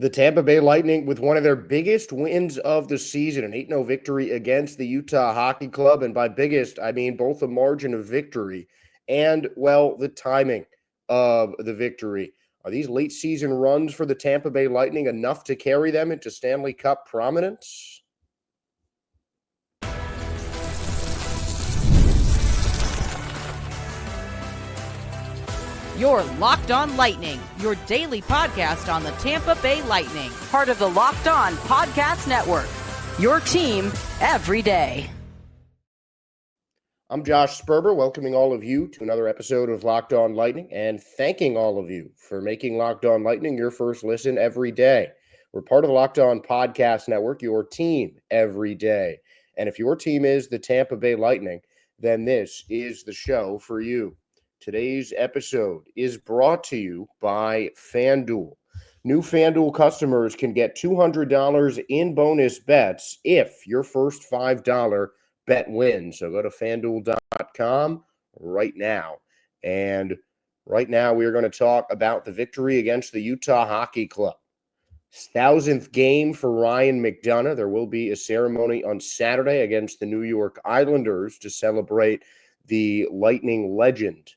The Tampa Bay Lightning with one of their biggest wins of the season, an 8-0 victory against the Utah Hockey Club. And by biggest, I mean both the margin of victory and, well, the timing of the victory. Are these late season runs for the Tampa Bay Lightning enough to carry them into Stanley Cup prominence? You're Locked On Lightning, your daily podcast on the Tampa Bay Lightning, part of the Locked On Podcast Network, your team every day. I'm Josh Sperber, welcoming all of you to another episode of Locked On Lightning and thanking all of you for making Locked On Lightning your first listen every day. We're part of the Locked On Podcast Network, your team every day. And if your team is the Tampa Bay Lightning, then this is the show for you. Today's episode is brought to you by FanDuel. New FanDuel customers can get $200 in bonus bets if your first $5 bet wins. So go to FanDuel.com right now. And right now we are going to talk about the victory against the Utah Hockey Club. 1,000th game for Ryan McDonagh. There will be a ceremony on Saturday against the New York Islanders to celebrate the Lightning legend.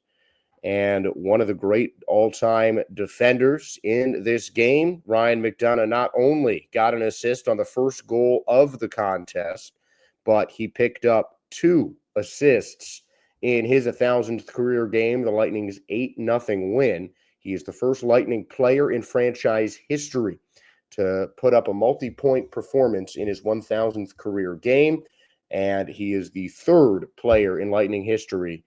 And one of the great all-time defenders in this game, Ryan McDonagh, not only got an assist on the first goal of the contest, but he picked up 2 assists in his 1,000th career game, the Lightning's 8-0 win. He is the first Lightning player in franchise history to put up a multi-point performance in his 1,000th career game, and he is the third player in Lightning history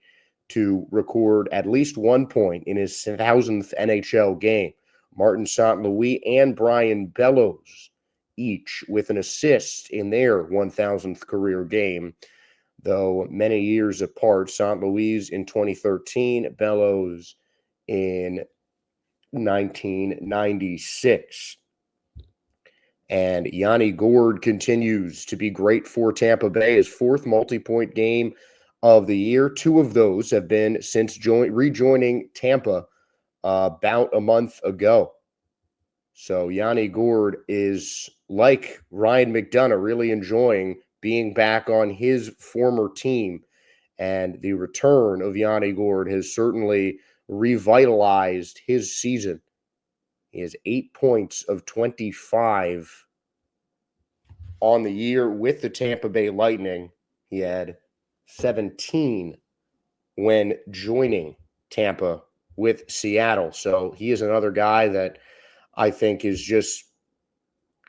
to record at least 1 point in his 1,000th NHL game. Martin St. Louis and Brian Bellows, each with an assist in their 1,000th career game, though many years apart. St. Louis in 2013, Bellows in 1996. And Yanni Gourde continues to be great for Tampa Bay, his 4th multi-point game of the year. 2 of those have been since rejoining Tampa about a month ago. So Yanni Gourde is, like Ryan McDonagh, really enjoying being back on his former team. And the return of Yanni Gourde has certainly revitalized his season. He has 8 points of 25 on the year with the Tampa Bay Lightning. He had 17 when joining Tampa with Seattle. So he is another guy that I think is just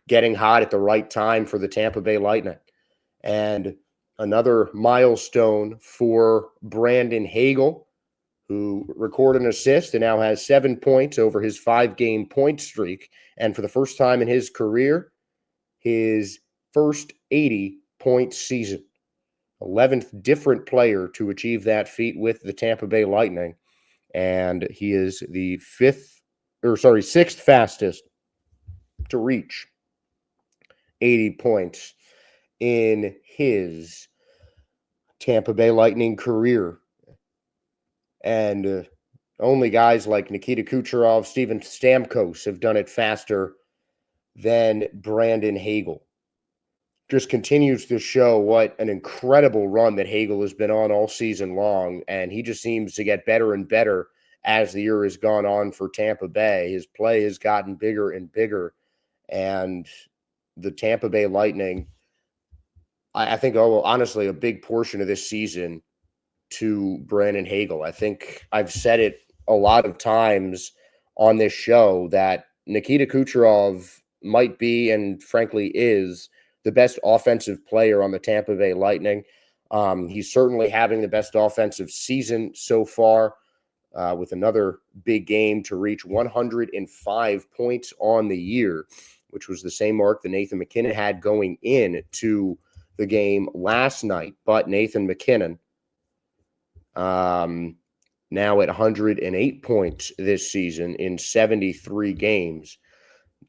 getting hot at the right time for the Tampa Bay Lightning. And another milestone for Brandon Hagel, who recorded an assist and now has 7 points over his 5-game point streak. And for the first time in his career, his first 80-point season. 11th different player to achieve that feat with the Tampa Bay Lightning. And he is the 6th fastest to reach 80 points in his Tampa Bay Lightning career. And only guys like Nikita Kucherov, Steven Stamkos have done it faster than Brandon Hagel. Just continues to show what an incredible run that Hagel has been on all season long, and he just seems to get better and better as the year has gone on for Tampa Bay. His play has gotten bigger and bigger, and the Tampa Bay Lightning, I think, honestly, a big portion of this season to Brandon Hagel. I think I've said it a lot of times on this show that Nikita Kucherov might be, and frankly is, the best offensive player on the Tampa Bay Lightning. He's certainly having the best offensive season so far, with another big game to reach 105 points on the year, which was the same mark that Nathan MacKinnon had going into the game last night. But Nathan MacKinnon, now at 108 points this season in 73 games,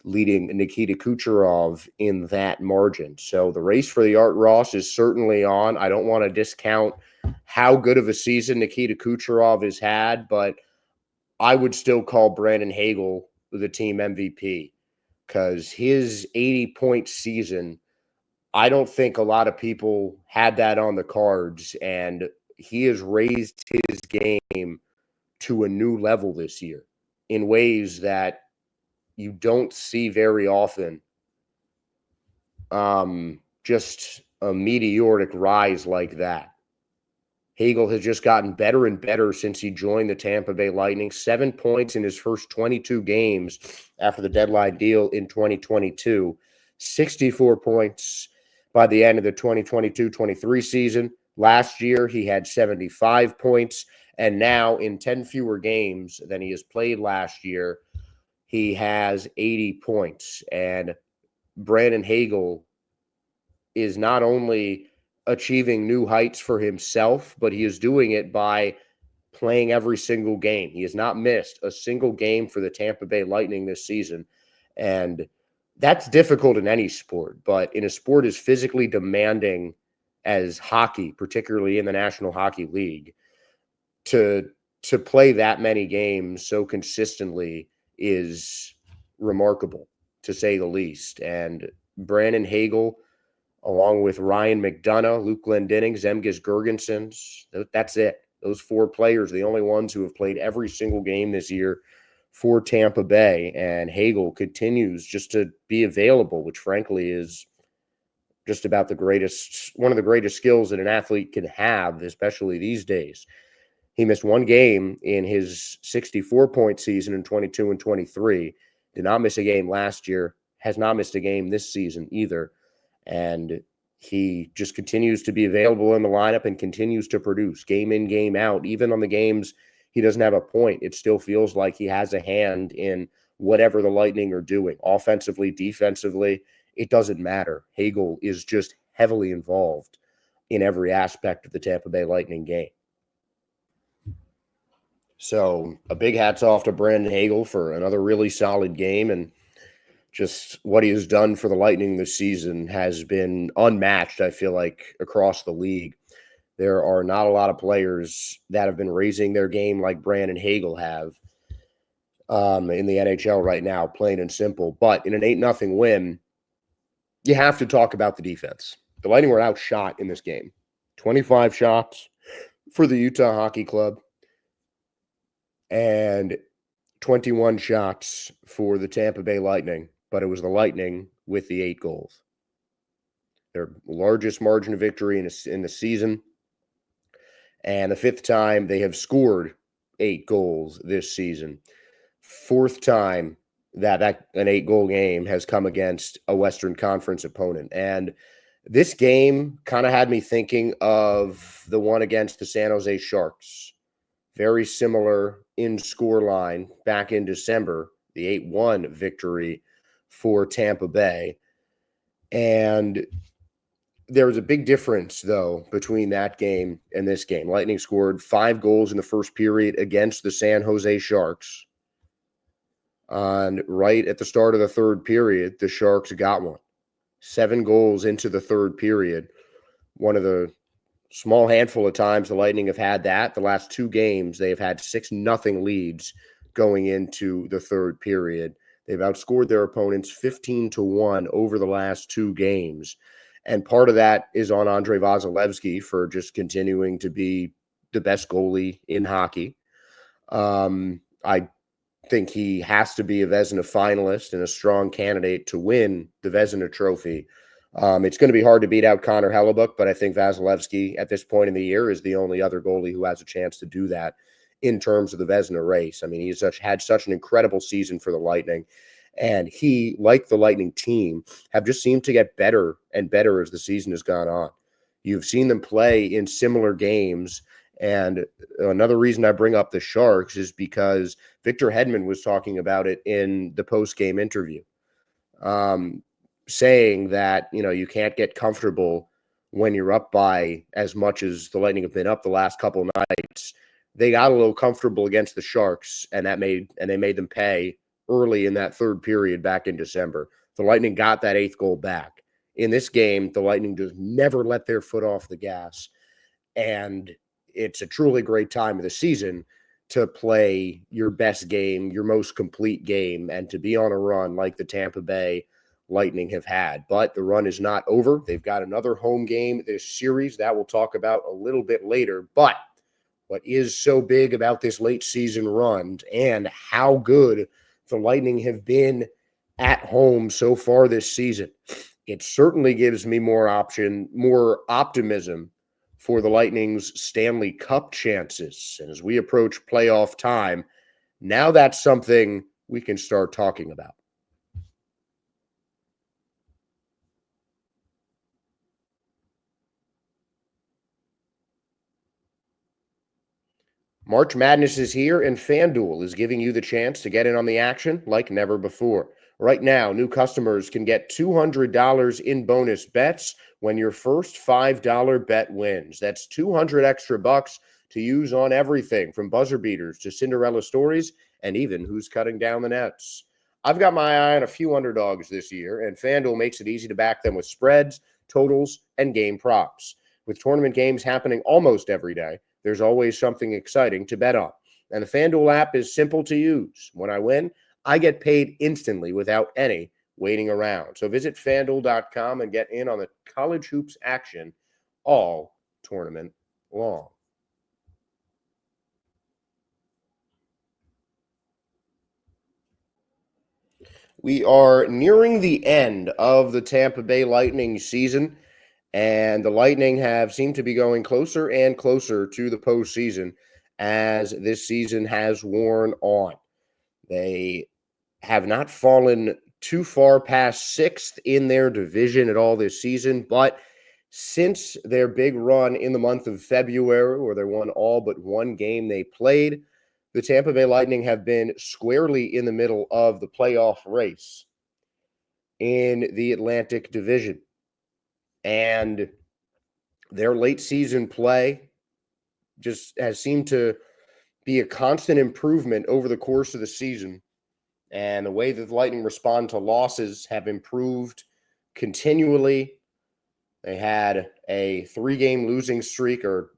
leading Nikita Kucherov in that margin. So the race for the Art Ross is certainly on. I don't want to discount how good of a season Nikita Kucherov has had, but I would still call Brandon Hagel the team MVP. because his 80-point season, I don't think a lot of people had that on the cards, and he has raised his game to a new level this year in ways that you don't see very often. Just a meteoric rise like that. Hagel has just gotten better and better since he joined the Tampa Bay Lightning. 7 points in his first 22 games after the deadline deal in 2022. 64 points by the end of the 2022-23 season. Last year, he had 75 points. And now, in 10 fewer games than he has played last year, he has 80 points. And Brandon Hagel is not only achieving new heights for himself, but he is doing it by playing every single game. He has not missed a single game for the Tampa Bay Lightning this season. And that's difficult in any sport, but in a sport as physically demanding as hockey, particularly in the National Hockey League, to play that many games so consistently is remarkable, to say the least. And Brandon Hagel, along with Ryan McDonough, Luke Glendening, Zemgus Girgensons, that's it. Those four players, the only ones who have played every single game this year for Tampa Bay. And Hagel continues just to be available, which frankly is just about one of the greatest skills that an athlete can have, especially these days. He missed one game in his 64-point season in 22 and 23. Did not miss a game last year. Has not missed a game this season either. And he just continues to be available in the lineup and continues to produce game in, game out. Even on the games he doesn't have a point, it still feels like he has a hand in whatever the Lightning are doing. Offensively, defensively, it doesn't matter. Hagel is just heavily involved in every aspect of the Tampa Bay Lightning game. So a big hats off to Brandon Hagel for another really solid game, and just what he has done for the Lightning this season has been unmatched, I feel like, across the league. There are not a lot of players that have been raising their game like Brandon Hagel have in the NHL right now, plain and simple. But in an 8-0 win, you have to talk about the defense. The Lightning were outshot in this game. 25 shots for the Utah Hockey Club and 21 shots for the Tampa Bay Lightning, but it was the Lightning with the 8 goals. Their largest margin of victory in the season, and the 5th time they have scored 8 goals this season. 4th time that an 8-goal game has come against a Western Conference opponent. And this game kind of had me thinking of the one against the San Jose Sharks. Very similar in scoreline back in December, the 8-1 victory for Tampa Bay. And there was a big difference, though, between that game and this game. Lightning scored 5 goals in the first period against the San Jose Sharks. And right at the start of the third period, the Sharks got one. 7 goals into the third period. One of the small handful of times the Lightning have had that. The last 2 games, they have had 6-0 leads going into the third period. They've outscored their opponents 15-1 over the last 2 games. And part of that is on Andrei Vasilevsky for just continuing to be the best goalie in hockey. I think he has to be a Vezina finalist and a strong candidate to win the Vezina trophy. It's going to be hard to beat out Connor Hellebuck, but I think Vasilevsky at this point in the year is the only other goalie who has a chance to do that in terms of the Vezina race. I mean, he's had such an incredible season for the Lightning, and he, like the Lightning team, have just seemed to get better and better as the season has gone on. You've seen them play in similar games, and another reason I bring up the Sharks is because Victor Hedman was talking about it in the post-game interview, saying that, you can't get comfortable when you're up by as much as the Lightning have been up the last couple of nights. They got a little comfortable against the Sharks, and they made them pay early in that third period back in December. The Lightning got that 8th goal back. In this game, the Lightning just never let their foot off the gas, and it's a truly great time of the season to play your best game, your most complete game, and to be on a run like the Tampa Bay Lightning have had. But the run is not over. They've got another home game this series that we'll talk about a little bit later. But what is so big about this late season run and how good the Lightning have been at home so far this season, it certainly gives me more optimism for the Lightning's Stanley Cup chances. And as we approach playoff time, now that's something we can start talking about. March Madness is here, and FanDuel is giving you the chance to get in on the action like never before. Right now, new customers can get $200 in bonus bets when your first $5 bet wins. That's 200 extra bucks to use on everything from buzzer beaters to Cinderella stories and even who's cutting down the nets. I've got my eye on a few underdogs this year, and FanDuel makes it easy to back them with spreads, totals, and game props. With tournament games happening almost every day, there's always something exciting to bet on. And the FanDuel app is simple to use. When I win, I get paid instantly without any waiting around. So visit FanDuel.com and get in on the college hoops action all tournament long. We are nearing the end of the Tampa Bay Lightning season, and the Lightning have seemed to be going closer and closer to the postseason as this season has worn on. They have not fallen too far past sixth in their division at all this season, but since their big run in the month of February, where they won all but one game they played, the Tampa Bay Lightning have been squarely in the middle of the playoff race in the Atlantic Division. And their late season play just has seemed to be a constant improvement over the course of the season. And the way that the Lightning respond to losses have improved continually. They had a 3-game losing streak or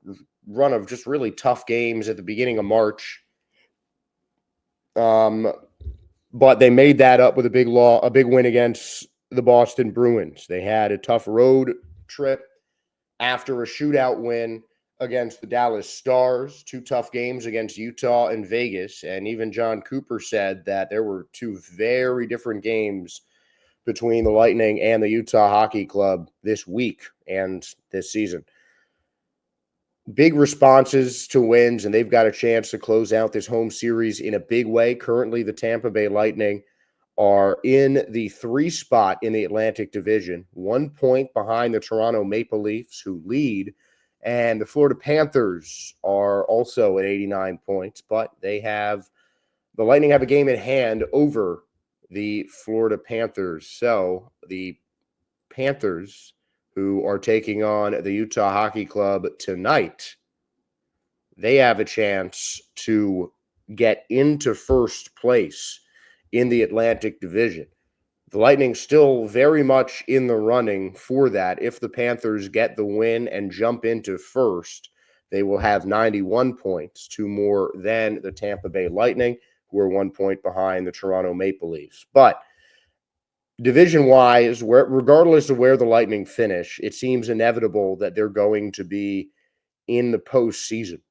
run of just really tough games at the beginning of March. But they made that up with a big win against the Boston Bruins. They had a tough road trip after a shootout win against the Dallas Stars, 2 tough games against Utah and Vegas. And even John Cooper said that there were 2 very different games between the Lightning and the Utah Hockey Club this week and this season. Big responses to wins, and they've got a chance to close out this home series in a big way. Currently, the Tampa Bay Lightning are in the 3 spot in the Atlantic Division, 1 point behind the Toronto Maple Leafs, who lead, and the Florida Panthers are also at 89 points, but the Lightning have a game in hand over the Florida Panthers. So the Panthers, who are taking on the Utah Hockey Club tonight, they have a chance to get into first place in the Atlantic Division. The Lightning still very much in the running for that. If the Panthers get the win and jump into first, they will have 91 points, 2 more than the Tampa Bay Lightning, who are 1 point behind the Toronto Maple Leafs. But division-wise, regardless of where the Lightning finish, it seems inevitable that they're going to be in the postseason.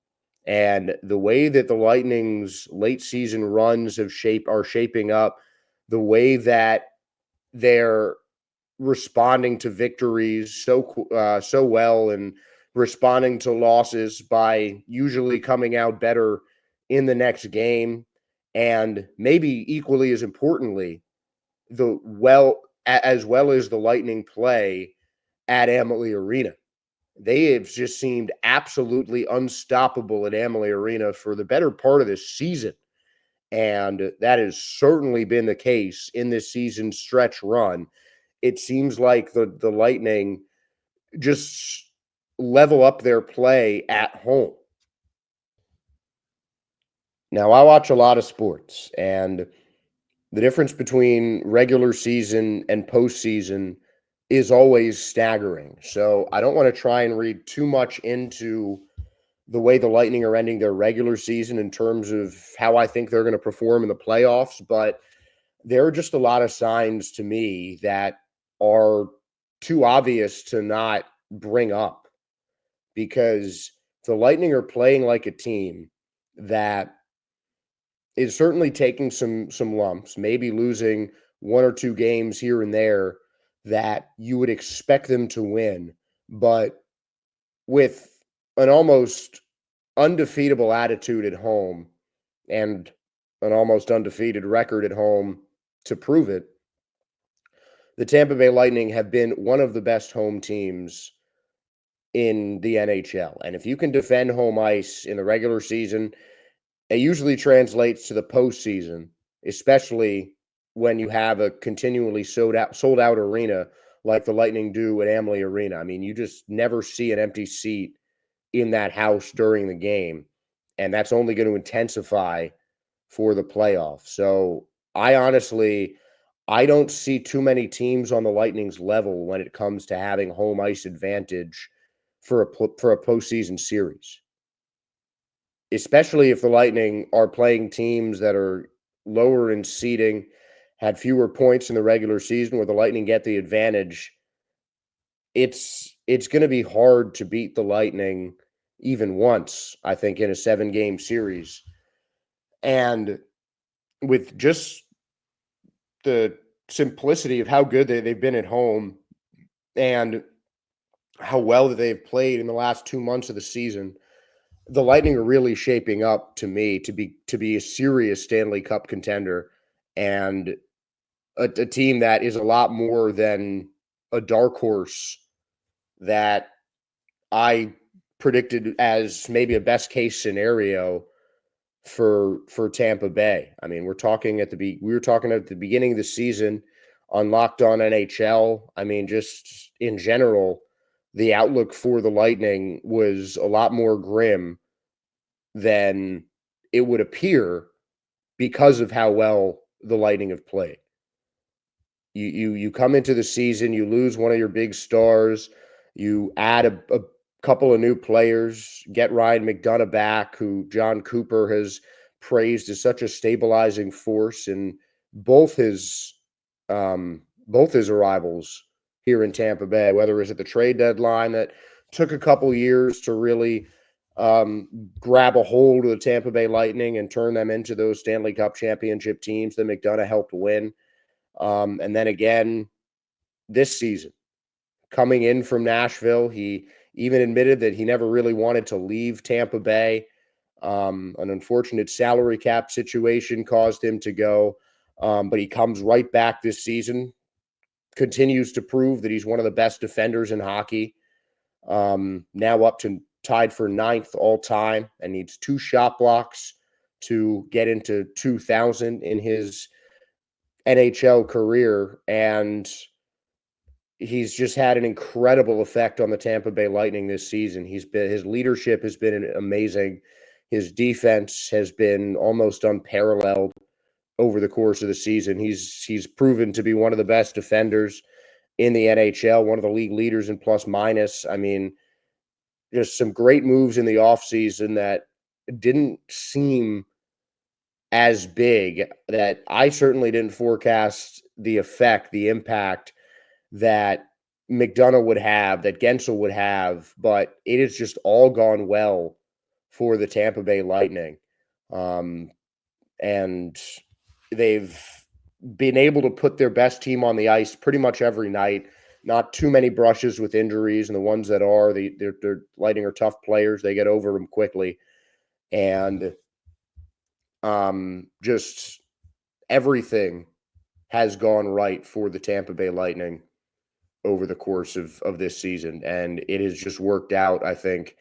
And the way that the Lightning's late season runs are shaping up, the way that they're responding to victories so well and responding to losses by usually coming out better in the next game, and maybe equally as importantly, as well as the Lightning play at Amalie Arena. They have just seemed absolutely unstoppable at Amalie Arena for the better part of this season. And that has certainly been the case in this season stretch run. It seems like the Lightning just level up their play at home. Now, I watch a lot of sports, and the difference between regular season and postseason is always staggering. So I don't want to try and read too much into the way the Lightning are ending their regular season in terms of how I think they're going to perform in the playoffs, but there are just a lot of signs to me that are too obvious to not bring up, because the Lightning are playing like a team that is certainly taking some lumps, maybe losing one or two games here and there that you would expect them to win, but with an almost undefeatable attitude at home and an almost undefeated record at home to prove it, the Tampa Bay Lightning have been one of the best home teams in the NHL. And if you can defend home ice in the regular season, it usually translates to the postseason, especially when you have a continually sold out arena like the Lightning do at Amalie Arena. I mean, you just never see an empty seat in that house during the game, and that's only going to intensify for the playoffs. So I don't see too many teams on the Lightning's level when it comes to having home ice advantage for a postseason series, especially if the Lightning are playing teams that are lower in seeding, had fewer points in the regular season, where the Lightning get the advantage. It's going to be hard to beat the Lightning even once, I think, in a 7-game series. And with just the simplicity of how good they've been at home and how well that they've played in the last 2 months of the season, the Lightning are really shaping up, to me, to be a serious Stanley Cup contender, and a team that is a lot more than a dark horse that I predicted as maybe a best case scenario for Tampa Bay. I mean, we were talking at the beginning of the season on Locked On NHL. I mean, just in general, the outlook for the Lightning was a lot more grim than it would appear because of how well the Lightning have played. You come into the season, you lose one of your big stars, you add a couple of new players, get Ryan McDonagh back, who John Cooper has praised as such a stabilizing force in both his arrivals here in Tampa Bay, whether it was at the trade deadline that took a couple years to really grab a hold of the Tampa Bay Lightning and turn them into those Stanley Cup championship teams that McDonagh helped win. And then again, this season, coming in from Nashville, he even admitted that he never really wanted to leave Tampa Bay. An unfortunate salary cap situation caused him to go, but he comes right back this season, continues to prove that he's one of the best defenders in hockey, now up to tied for 9th all time, and needs 2 shot blocks to get into 2,000 in his NHL career, and he's just had an incredible effect on the Tampa Bay Lightning this season. His leadership has been amazing. His defense has been almost unparalleled over the course of the season. He's proven to be one of the best defenders in the NHL, one of the league leaders in plus minus. I mean, just some great moves in the offseason that didn't seem as big, that I certainly didn't forecast the effect, the impact that McDonagh would have, that Gensel would have, but it has just all gone well for the Tampa Bay Lightning. And they've been able to put their best team on the ice pretty much every night. Not too many brushes with injuries, and the ones that are, their Lightning are tough players. They get over them quickly. And just everything has gone right for the Tampa Bay Lightning over the course of this season. And it has just worked out, I think,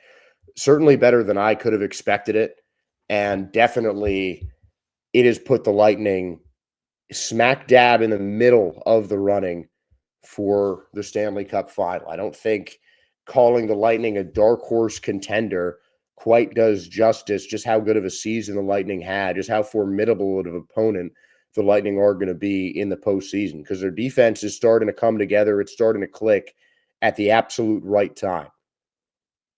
certainly better than I could have expected it. And definitely it has put the Lightning smack dab in the middle of the running for the Stanley Cup final. I don't think calling the Lightning a dark horse contender quite does justice just how good of a season the Lightning had, just how formidable of an opponent the Lightning are going to be in the postseason, because their defense is starting to come together. It's starting to click at the absolute right time.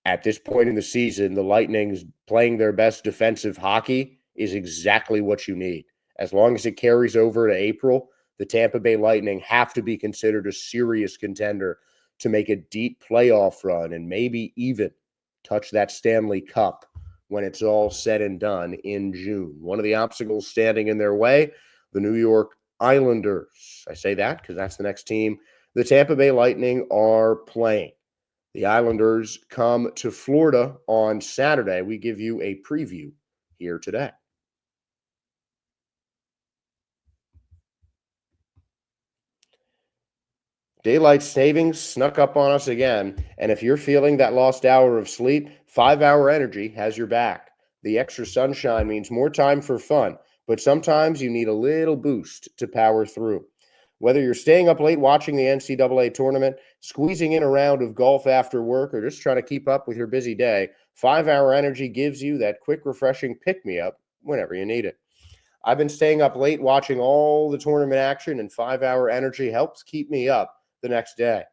At this point in the season, the Lightning's playing their best defensive hockey is exactly what you need. As long as it carries over to April, the Tampa Bay Lightning have to be considered a serious contender to make a deep playoff run and maybe even touch that Stanley Cup when it's all said and done in June. One of the obstacles standing in their way, the New York Islanders. I say that because that's the next team the Tampa Bay Lightning are playing. The Islanders come to Florida on Saturday. We give you a preview here today. Daylight savings snuck up on us again, and if you're feeling that lost hour of sleep, 5-Hour Energy has your back. The extra sunshine means more time for fun, but sometimes you need a little boost to power through. Whether you're staying up late watching the NCAA tournament, squeezing in a round of golf after work, or just trying to keep up with your busy day, 5-Hour Energy gives you that quick, refreshing pick-me-up whenever you need it. I've been staying up late watching all the tournament action, and 5-Hour Energy helps keep me up the next day.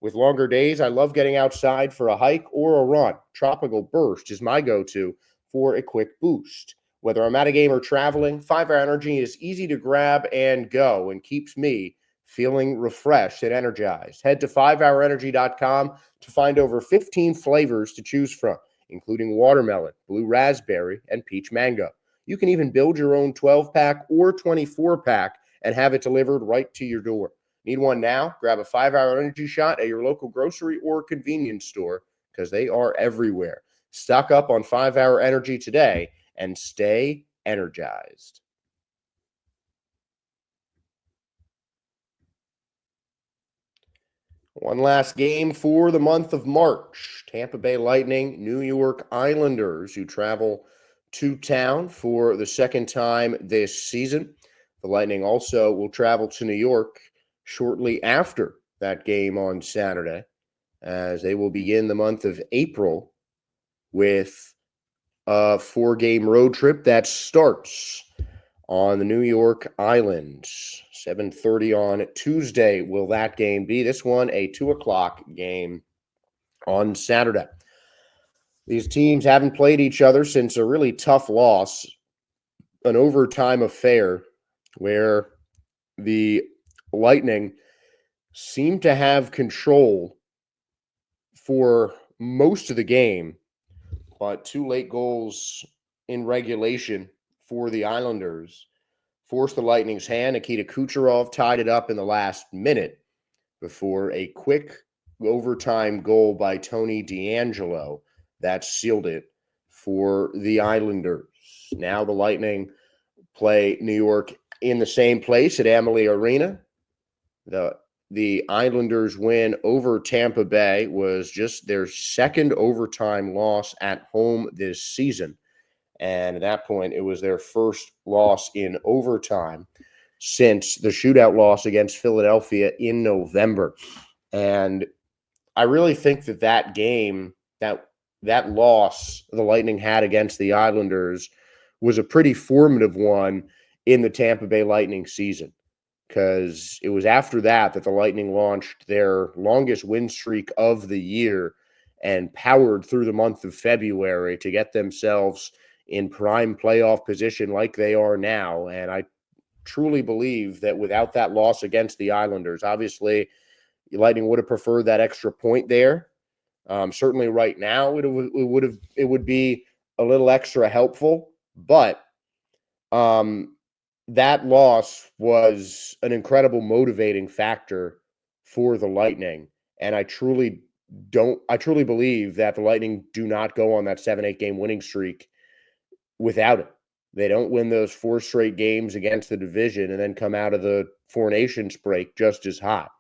With longer days, I love getting outside for a hike or a run. Tropical Burst is my go-to for a quick boost. Whether I'm at a game or traveling, 5-Hour Energy is easy to grab and go and keeps me feeling refreshed and energized. Head to 5hourenergy.com to find over 15 flavors to choose from, including watermelon, blue raspberry, and peach mango. You can even build your own 12-pack or 24-pack and have it delivered right to your door. Need one now? Grab a 5-Hour Energy shot at your local grocery or convenience store because they are everywhere. Stock up on 5-Hour Energy today and stay energized. One last game for the month of March. Tampa Bay Lightning, New York Islanders, who travel to town for the second time this season. The Lightning also will travel to New York shortly after that game on Saturday, as they will begin the month of April with a 4-game road trip that starts on the New York Islands. 7:30 on Tuesday will that game be. This one, a 2 o'clock game on Saturday. These teams haven't played each other since a really tough loss, an overtime affair where the Lightning seemed to have control for most of the game, but 2 late goals in regulation for the Islanders forced the Lightning's hand. Nikita Kucherov tied it up in the last minute before a quick overtime goal by Tony DeAngelo that sealed it for the Islanders. Now the Lightning play New York in the same place at Amalie Arena. The Islanders' win over Tampa Bay was just their second overtime loss at home this season. And at that point, it was their first loss in overtime since the shootout loss against Philadelphia in November. And I really think that game, that loss the Lightning had against the Islanders was a pretty formative one in the Tampa Bay Lightning season, because it was after that the Lightning launched their longest win streak of the year and powered through the month of February to get themselves in prime playoff position like they are now. And I truly believe that without that loss against the Islanders, obviously the Lightning would have preferred that extra point there. Certainly right now it would be a little extra helpful, but that loss was an incredible motivating factor for the Lightning. And I truly believe that the Lightning do not go on that 7-8 game winning streak without it. They don't win those 4 straight games against the division and then come out of the Four Nations break just as hot.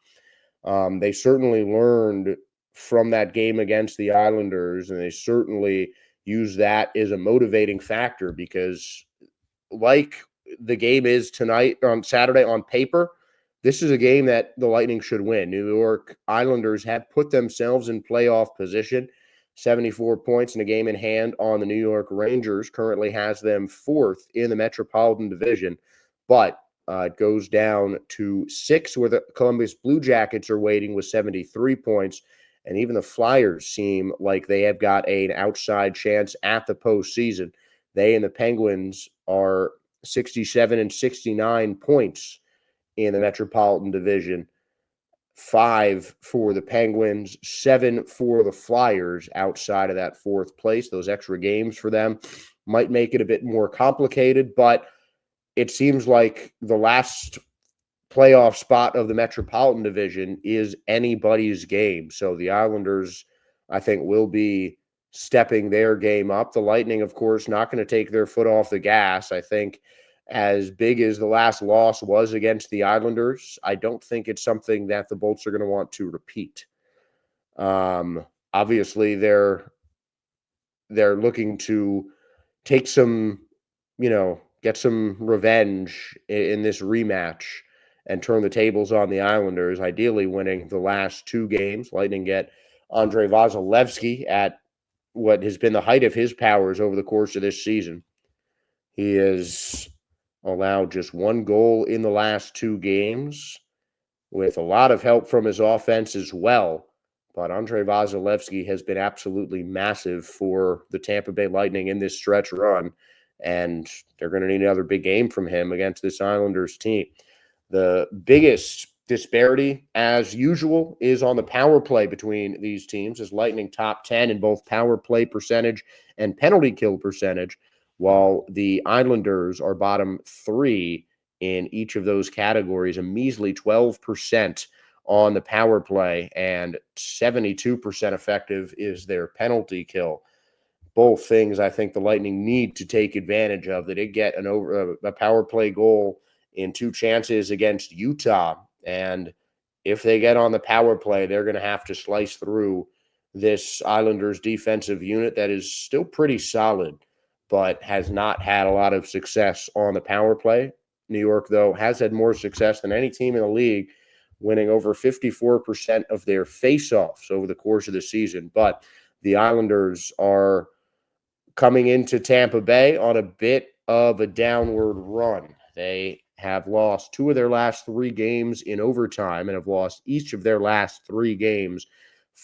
They certainly learned from that game against the Islanders, and they certainly use that as a motivating factor, because like the game is tonight on Saturday on paper, this is a game that the Lightning should win. New York Islanders have put themselves in playoff position. 74 points in a game in hand on the New York Rangers currently has them 4th in the Metropolitan Division, but it goes down to 6 where the Columbus Blue Jackets are waiting with 73 points, And even the Flyers seem like they have got an outside chance at the postseason. They and the Penguins are 67 and 69 points in the Metropolitan Division. 5 for the Penguins, 7 for the Flyers outside of that fourth place. Those extra games for them might make it a bit more complicated, but it seems like the last playoff spot of the Metropolitan Division is anybody's game. So the Islanders, I think, will be stepping their game up. The Lightning, of course, not going to take their foot off the gas. I think as big as the last loss was against the Islanders, I don't think it's something that the Bolts are going to want to repeat. Obviously, they're looking to take some, get some revenge in this rematch and turn the tables on the Islanders, ideally winning the last two games. Lightning get Andrei Vasilevsky at what has been the height of his powers over the course of this season. He has allowed just one goal in the last two games with a lot of help from his offense as well. But Andrei Vasilevsky has been absolutely massive for the Tampa Bay Lightning in this stretch run, and they're going to need another big game from him against this Islanders team. The biggest disparity, as usual, is on the power play between these teams, as Lightning top 10 in both power play percentage and penalty kill percentage, while the Islanders are bottom 3 in each of those categories, a measly 12% on the power play, and 72% effective is their penalty kill. Both things I think the Lightning need to take advantage of. They did get a power play goal in 2 chances against Utah, and if they get on the power play, they're going to have to slice through this Islanders defensive unit that is still pretty solid, but has not had a lot of success on the power play. New York, though, has had more success than any team in the league, winning over 54% of their faceoffs over the course of the season. But the Islanders are coming into Tampa Bay on a bit of a downward run. They have lost 2 of their last 3 games in overtime and have lost each of their last 3 games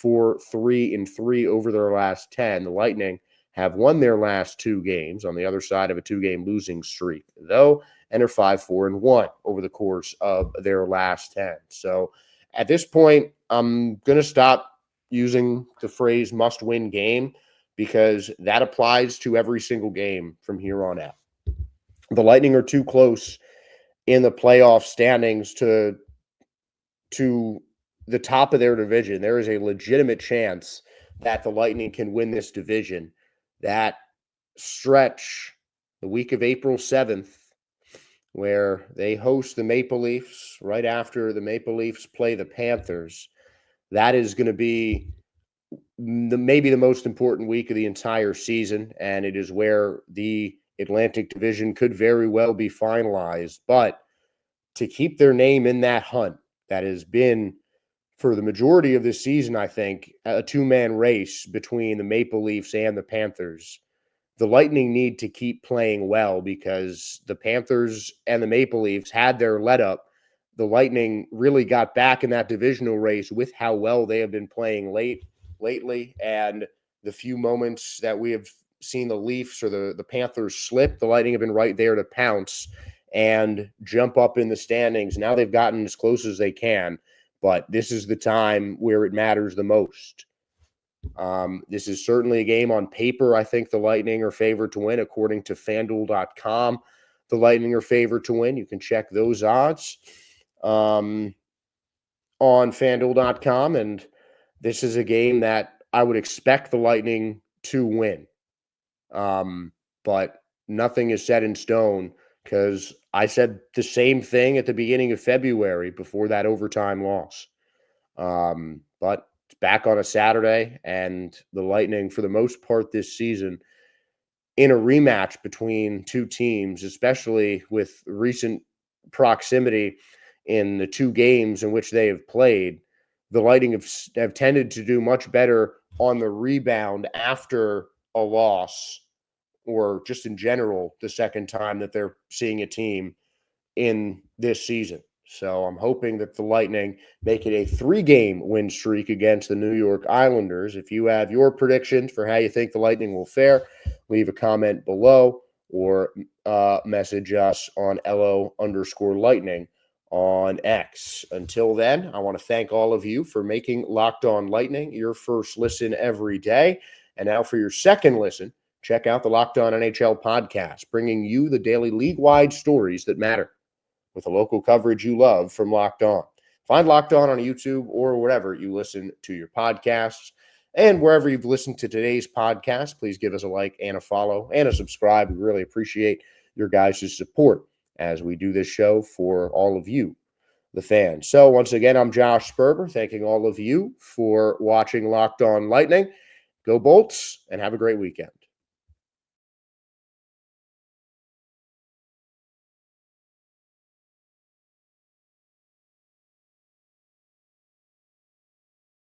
4-3 over their last 10. The Lightning have won their last 2 games on the other side of a 2-game losing streak, though, and are 5-4-1 over the course of their last 10. So at this point, I'm going to stop using the phrase must-win game because that applies to every single game from here on out. The Lightning are too close in the playoff standings to the top of their division. There is a legitimate chance that the Lightning can win this division. That stretch, the week of April 7th, where they host the Maple Leafs right after the Maple Leafs play the Panthers, that is going to be maybe the most important week of the entire season, and it is where the Atlantic Division could very well be finalized. But to keep their name in that hunt that has been, for the majority of this season, I think, a 2-man race between the Maple Leafs and the Panthers, the Lightning need to keep playing well because the Panthers and the Maple Leafs had their let up. The Lightning really got back in that divisional race with how well they have been playing lately, and the few moments that we have seen the Leafs or the Panthers slip, the Lightning have been right there to pounce and jump up in the standings. Now they've gotten as close as they can, but this is the time where it matters the most. This is certainly a game on paper. I think the Lightning are favored to win, according to FanDuel.com. The Lightning are favored to win. You can check those odds on FanDuel.com, and this is a game that I would expect the Lightning to win. But nothing is set in stone because I said the same thing at the beginning of February before that overtime loss. But it's back on a Saturday, and the Lightning, for the most part this season, in a rematch between two teams, especially with recent proximity in the 2 games in which they have played, the Lightning have tended to do much better on the rebound after a loss, or just in general the second time that they're seeing a team in this season. So I'm hoping that the Lightning make it a 3-game win streak against the New York Islanders. If you have your predictions for how you think the Lightning will fare, leave a comment below or message us on LO_Lightning on X. Until then, I want to thank all of you for making Locked On Lightning your first listen every day. And now for your second listen, check out the Locked On NHL podcast, bringing you the daily league-wide stories that matter, with the local coverage you love from Locked On. Find Locked On YouTube or wherever you listen to your podcasts. And wherever you've listened to today's podcast, please give us a like and a follow and a subscribe. We really appreciate your guys' support as we do this show for all of you, the fans. So once again, I'm Josh Sperber, thanking all of you for watching Locked On Lightning. Go Bolts, and have a great weekend.